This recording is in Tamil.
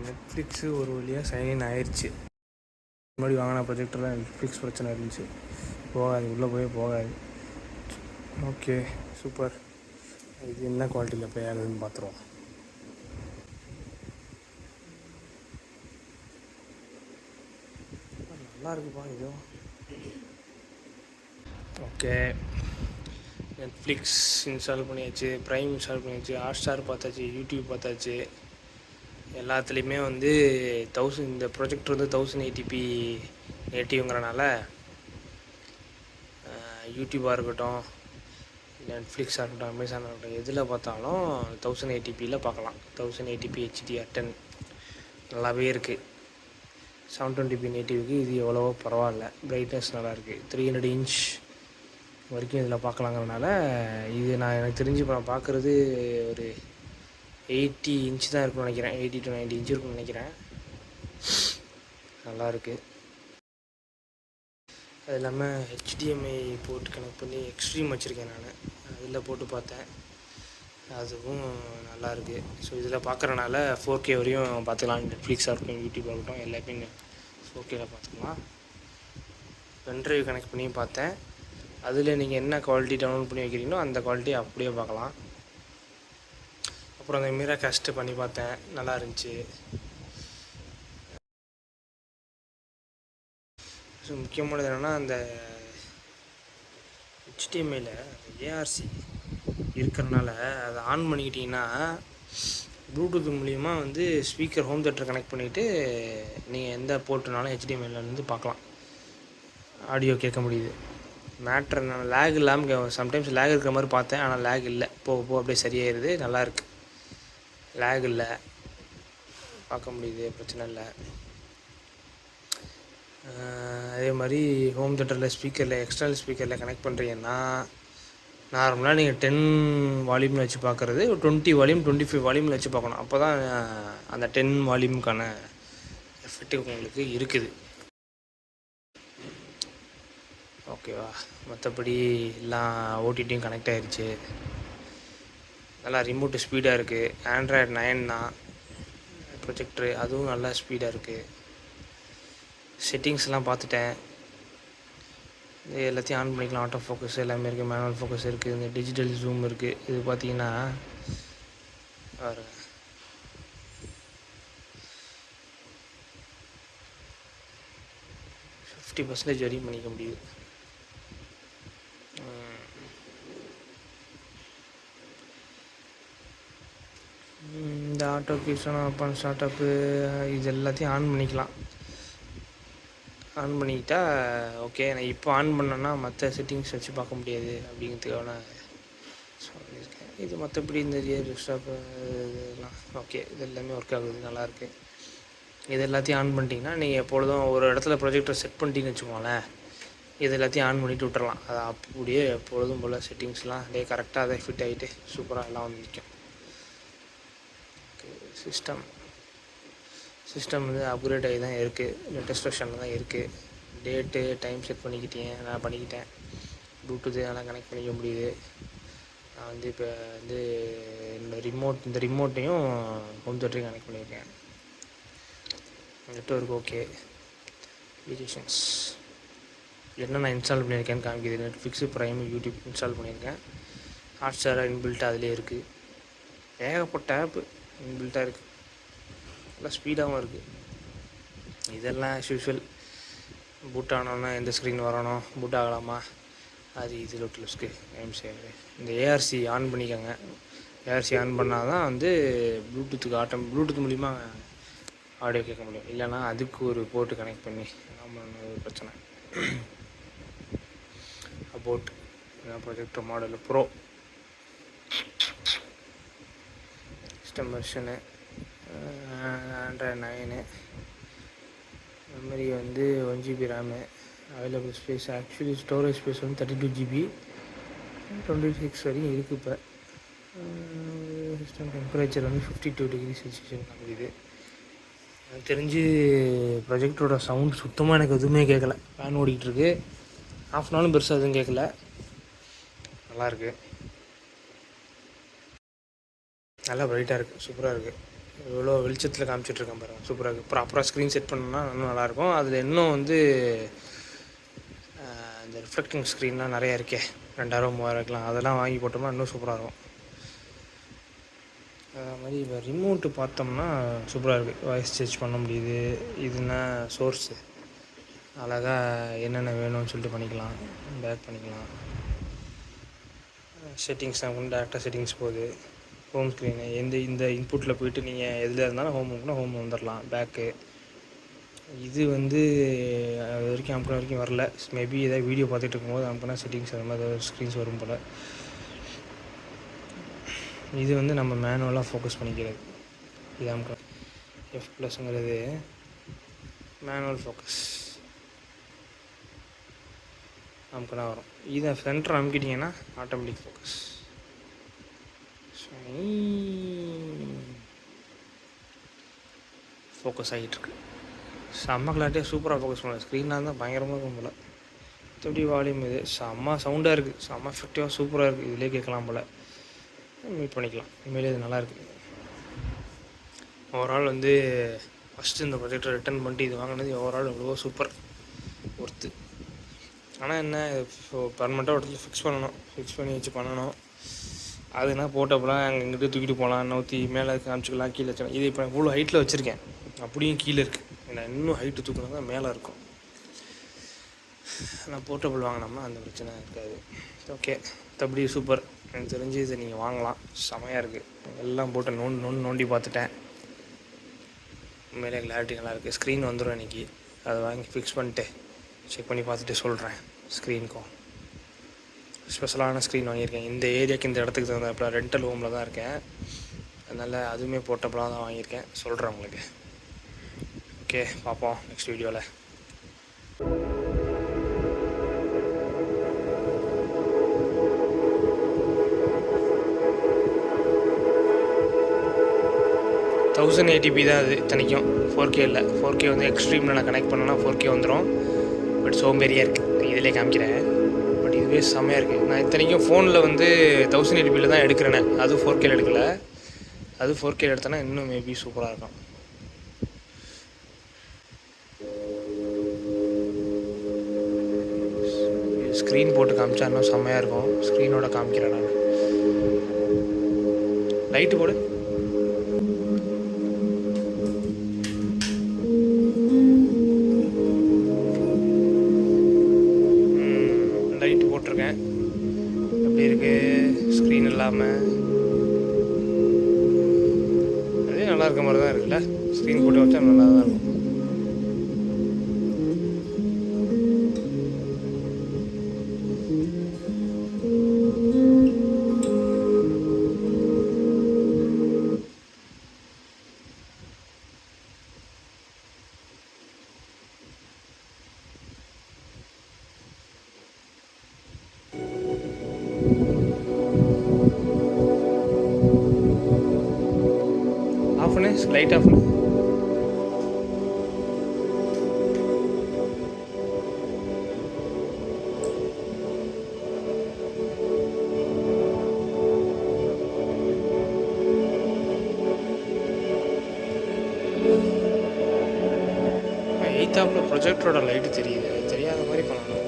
நெட்ஃப்ளிக்ஸு ஒரு வழியாக சைன்இன் ஆயிடுச்சு. முன்னாடி வாங்கின ப்ரொஜெக்டர் தான் நெட்ஃப்ளிக்ஸ் பிரச்சனை இருந்துச்சு. போகாது, உள்ளே போகாது. Okay, super. இது என்ன குவாலிட்டியில் போய் ஆகுதுன்னு பார்த்துருவோம். நல்லா இருக்குப்பா இதுவும். ஓகே, நெட்ஃப்ளிக்ஸ் இன்ஸ்டால் பண்ணியாச்சு, ப்ரைம் இன்ஸ்டால் பண்ணியாச்சு, ஹாட்ஸ்டார் பார்த்தாச்சு, யூடியூப் பார்த்தாச்சு. எல்லாத்துலேயுமே வந்து இந்த ப்ரொஜெக்டர் வந்து 1080p நேட்டிவ்ங்கிறனால யூடியூபாக இருக்கட்டும், நெட்ஃப்ளிக்ஸாக இருக்கட்டும், அமேசானாக இருக்கட்டும், எதில் பார்த்தாலும் 1080pயில் பார்க்கலாம். 1080p HDR10 நல்லாவே இருக்குது. 720p நேட்டிவ்க்கு இது எவ்வளவோ பரவாயில்ல. பிரைட்னஸ் நல்லாயிருக்கு. 300 இன்ச் வரைக்கும் இதில் பார்க்கலாங்கிறனால இது எனக்கு தெரிஞ்சு இப்போ நான் பார்க்குறது ஒரு 80 இன்ச் தான் இருக்குன்னு நினைக்கிறேன். 80 to 90 இன்ச் இருக்குன்னு நினைக்கிறேன். நல்லாயிருக்கு. அது இல்லாமல் HDMI போட்டு கனெக்ட் பண்ணி எக்ஸ்ட்ரீம் வச்சுருக்கேன் நான். அதில் போட்டு பார்த்தேன், அதுவும் நல்லாயிருக்கு. ஸோ இதில் பார்க்குறனால 4K வரையும் பார்த்துக்கலாம். நெட்ஃப்ளிக்ஸாக இருக்கட்டும், யூடியூபாக இருக்கட்டும், எல்லாமே 4Kயில் பார்த்துக்கலாம். பென்ட்ரைவ் கனெக்ட் பண்ணி பார்த்தேன். அதில் நீங்கள் என்ன குவாலிட்டி டவுன்லோட் பண்ணி வைக்கிறீங்களோ அந்த குவாலிட்டி அப்படியே பார்க்கலாம். அப்புறம் அந்த மிரர்காஸ்ட் பண்ணி பார்த்தேன், நல்லா இருந்துச்சு. ஸோ முக்கியமானது என்னென்னா, அந்த HDMIயில் ARC இருக்கிறனால அதை ஆன் பண்ணிக்கிட்டிங்கன்னா ப்ளூடூத் மூலிமா வந்து ஸ்பீக்கர் ஹோம் தேட்டர் கனெக்ட் பண்ணிவிட்டு நீங்கள் எந்த போர்ட்டுனாலும் HDMIலேருந்து பார்க்கலாம், ஆடியோ கேட்க முடியுது. மேட்ரு நான் லேக் இல்லாமல் சம்டைம்ஸ் லேக் இருக்கிற மாதிரி பார்த்தேன், ஆனால் லேக் இல்லை. போக அப்படியே சரியாயிருது, நல்லாயிருக்கு. லேக் இல்லை, பார்க்க முடியுது, பிரச்சனை இல்லை. அதே மாதிரி ஹோம் தேட்டரில் ஸ்பீக்கரில் எக்ஸ்டர்னல் ஸ்பீக்கரில் கனெக்ட் பண்ணுறீங்கன்னா நார்மலாக நீங்கள் 10 வால்யூமில் வச்சு பார்க்குறது 20 வால்யூம் 25 வால்யூமில் வச்சு பார்க்கணும். அப்போ தான் அந்த 10 வால்யூமுக்கான எஃபெக்ட் உங்களுக்கு இருக்குது. ஓகேவா? மற்றபடி எல்லாம் ஓடிடியும் கனெக்ட் ஆகிடுச்சு. நல்லா ரிமோட்டு ஸ்பீடாக இருக்குது. Android 9 தான் ப்ரொஜெக்டரு, அதுவும் நல்லா ஸ்பீடாக இருக்குது. செட்டிங்ஸ்லாம் பார்த்துட்டேன், எல்லாத்தையும் ஆன் பண்ணிக்கலாம். ஆட்டோ ஃபோக்கஸ் எல்லாமே இருக்குது, மேனுவல் ஃபோக்கஸ் இருக்குது, இந்த டிஜிட்டல் ஜூம் இருக்குது. இது பார்த்தீங்கன்னா ஒரு 50% வரையும் பண்ணிக்க முடியுது. இந்த ஆட்டோ கியூஷன் ஓப்பன் ஸ்டார்ட்அப்பு இது எல்லாத்தையும் ஆன் பண்ணிக்கலாம். ஆன் பண்ணிக்கிட்டா ஓகே. நான் இப்போ ஆன் பண்ணேன்னா மற்ற செட்டிங்ஸ் வச்சு பார்க்க முடியாது அப்படிங்கிறதுக்கான சொல்லியிருக்கேன். இது மற்றபடி இந்த ரிஸ்டாப் இதெல்லாம் ஓகே, இது எல்லாமே ஒர்க் ஆகுது, நல்லாயிருக்கு. இது எல்லாத்தையும் ஆன் பண்ணிட்டீங்கன்னா நீங்கள் எப்பொழுதும் ஒரு இடத்துல ப்ரொஜெக்டர் செட் பண்ணிட்டீங்கன்னு வச்சுக்கோங்களேன், இது எல்லாத்தையும் ஆன் பண்ணிவிட்டு விட்டுறலாம். அது அப்படியே எப்பொழுதும் போல் செட்டிங்ஸ்லாம் அப்படியே கரெக்டாக அதை ஃபிட் ஆகிட்டு சூப்பராக எல்லாம் வந்து நிற்கும். சிஸ்டம் வந்து அப்கிரேட் ஆகி தான் இருக்குது, லேட்டஸ்ட் வெர்ஷனில் தான் இருக்குது. டேட்டு டைம் செட் நான் பண்ணிக்கிட்டேன். ப்ளூடூத்து அதெல்லாம் கனெக்ட் பண்ணிக்க முடியுது. நான் வந்து இப்போ வந்து இந்த ரிமோட்டையும் ஹோம் தேட்டரையும் கனெக்ட் பண்ணியிருக்கேன். Network okay. அப்ளிகேஷன்ஸ் என்ன நான் இன்ஸ்டால் பண்ணியிருக்கேன்னு காமிக்குது. நெட்ஃப்ளிக்ஸு, ப்ரைம், யூடியூப் இன்ஸ்டால் பண்ணியிருக்கேன். ஹாட்ஸ்டார் இன்பில்ட்டாக அதிலே இருக்குது. ஏகப்பட்ட ஆப்பு இன்பில்ட்டாக இருக்குது, நல்லா ஸ்பீடாகவும் இருக்குது. இதெல்லாம் யூஷுவல் பூட் ஆனோன்னா எந்த ஸ்க்ரீன் வரணும், பூட் ஆகலாமா, அது இது லொட்டுலஸ்க்கு இந்த ARC ஆன் பண்ணிக்கோங்க. ARC ஆன் பண்ணால் தான் வந்து ப்ளூடூத் மூலிமா ஆடியோ கேட்க முடியும். இல்லைனா அதுக்கு ஒரு போர்ட்டு கனெக்ட் பண்ணி ஒரு பிரச்சனை. About projector model pro system version Android 9, memory வந்து 1GB RAM, available space actually storage space வந்து 32 GB, 26 வரைக்கும் இருக்குது. இப்போ சிஸ்டம் டெம்பரேச்சர் வந்து 52 degrees செல்சியஸ் காமிக்குது. எனக்கு தெரிஞ்சு ப்ரொஜெக்டரோட சவுண்ட் சுத்தமாக எனக்கு எதுவுமே கேட்கல. ஃபேன் ஓடிக்கிட்டுருக்கு, ஆஃப் அன் ஹவரும் பெருசாக எதுவும் கேட்கல, நல்லாயிருக்கு, நல்லா ப்ரைட்டாக இருக்குது, சூப்பராக இருக்குது. எவ்வளோ வெளிச்சத்தில் காமிச்சிட்ருக்கேன் பாருங்கள், சூப்பராக இருக்குது. ப்ராப்பராக ஸ்க்ரீன் செட் பண்ணோன்னா இன்னும் நல்லாயிருக்கும். அதில் இன்னும் வந்து இந்த ரிஃப்ளெக்டிங் ஸ்க்ரீன்லாம் நிறையா இருக்கே, 2000 3000 அதெல்லாம் வாங்கி போட்டோம்னா இன்னும் சூப்பராக இருக்கும். அது மாதிரி இப்போ ரிமோட்டு பார்த்தோம்னா சூப்பராக இருக்குது. வாய்ஸ் சேஞ்ச் பண்ண முடியுது. இதுனா சோர்ஸு அழகாக என்னென்ன வேணும்னு சொல்லிட்டு பண்ணிக்கலாம், பேக் பண்ணிக்கலாம். செட்டிங்ஸ் நமக்கு டேரெக்டாக செட்டிங்ஸ் போகுது. ஹோம் ஸ்க்ரீனு இந்த இன்புட்டில் போய்ட்டு நீங்கள் எதில் இருந்தாலும் ஹோம் வந்துடலாம். பேக்கு இது வந்து அது வரைக்கும் அமுக்கின வரைக்கும் வரல. மேபி ஏதாவது வீடியோ பார்த்துட்டு இருக்கும்போது அமுக்கினா செட்டிங்ஸ் அது மாதிரி ஏதாவது ஸ்க்ரீன்ஸ் வரும் போல். இது வந்து நம்ம மேனுவலாக ஃபோக்கஸ் பண்ணிக்கிறது. இது அமுக்க F+ங்கிறது மேனுவல் ஃபோக்கஸ் அமுக்கினா வரும். இதை சென்டர் அமுக்கிட்டிங்கன்னா ஆட்டோமேட்டிக் ஃபோக்கஸ். ஃபோக்கஸ் ஆகிட்டுருக்கு. செம்ம கிளாரிட்டியாக சூப்பராக ஃபோக்கஸ் பண்ணல. ஸ்க்ரீனாக இருந்தால் பயங்கரமாக இருக்கும் போல். மற்றபடி வால்யூம் இது செம்ம சவுண்டாக இருக்குது, செம்ம எஃபெக்டிவாக சூப்பராக இருக்குது. இதிலே கேட்கலாம் போல். மீட் பண்ணிக்கலாம். உண்மையிலே இது நல்லாயிருக்கு. ஓவரால் வந்து ஃபஸ்ட்டு இந்த ப்ராஜெக்டை ரிட்டர்ன் பண்ணிட்டு இது வாங்கினது ஓவரால் எவ்வளோ சூப்பர் ஒர்த்து. ஆனால் என்ன, பர்மனெண்ட்டாக இடத்துல ஃபிக்ஸ் பண்ணி வச்சு பண்ணணும். அதுனா போட்டப்பெல்லாம் அங்கே இங்கிட்டு தூக்கிட்டு போகலாம், நவுத்தி மேலே காமிச்சிக்கலாம், கீழே வச்சுக்கலாம். இது இப்போ இவ்வளோ ஹைட்டில் வச்சுருக்கேன், அப்படியும் கீழே இருக்குது. நான் இன்னும் ஹைட்டு தூக்கினா தான் மேலே இருக்கும். நான் போர்ட்டபிள் வாங்கினோம்னா அந்த பிரச்சனை இருக்காது. ஓகே, மற்றபடி சூப்பர். எனக்கு தெரிஞ்சு இதை நீங்கள் வாங்கலாம், செமையாக இருக்குது. எல்லாம் போட்டு நோண்டி பார்த்துட்டேன். உண்மையிலே கிளாரிட்டி நல்லாயிருக்கு. ஸ்க்ரீன் வந்துடும் இன்றைக்கி. அதை வாங்கி ஃபிக்ஸ் பண்ணிட்டு செக் பண்ணி பார்த்துட்டு சொல்கிறேன். ஸ்க்ரீனுக்கும் ஸ்பெஷலான ஸ்க்ரீன் வாங்கியிருக்கேன். இந்த ஏரியாவுக்கு இந்த இடத்துக்கு தகுந்த ரெண்டல் ஹோமில் தான் இருக்கேன். அதனால் அதுவுமே போர்ட்டபிளாக தான் வாங்கியிருக்கேன். சொல்கிறேன் உங்களுக்கு. ஓகே, பார்ப்போம் நெக்ஸ்ட் வீடியோவில். $1080p தான் அது இத்தனைக்கும். 4K இல்லை. 4K வந்து எக்ஸ்ட்ரீமில் நான் கனெக்ட் பண்ணேன்னா 4K வந்துடும். பட் சோம்பேறியாக இருக்குது, இதிலே காமிக்கிறேன். பட் இதுவே செம்மையாக இருக்குது. நான் இத்தனைக்கும் ஃபோனில் வந்து 1080pயில் தான் எடுக்கிறேனே, அது 4Kயில் எடுக்கலை. அது 4Kயில் எடுத்தேன்னா இன்னும் மேபி சூப்பராக இருக்கும். ஸ்க்ரீன் போட்டு காமிச்சா இன்னும் செம்மையாக இருக்கும். ஸ்க்ரீனோட காமிக்கிறேன் நான். லைட்டு போடு. லைட்டு போட்டிருக்கேன். எப்படி இருக்குது ஸ்க்ரீன் இல்லாமல்? அதே நல்லா இருக்க மாதிரி தான் இருக்குல்ல. ஸ்க்ரீன் போட்டு வச்சா நல்லா தான் இருக்கும். லைட் ஆஃப் பண்ணு. எய்த்தாப்பில் ப்ரொஜெக்டரோட லைட்டு தெரியுது, தெரியாத மாதிரி பண்ணணும்.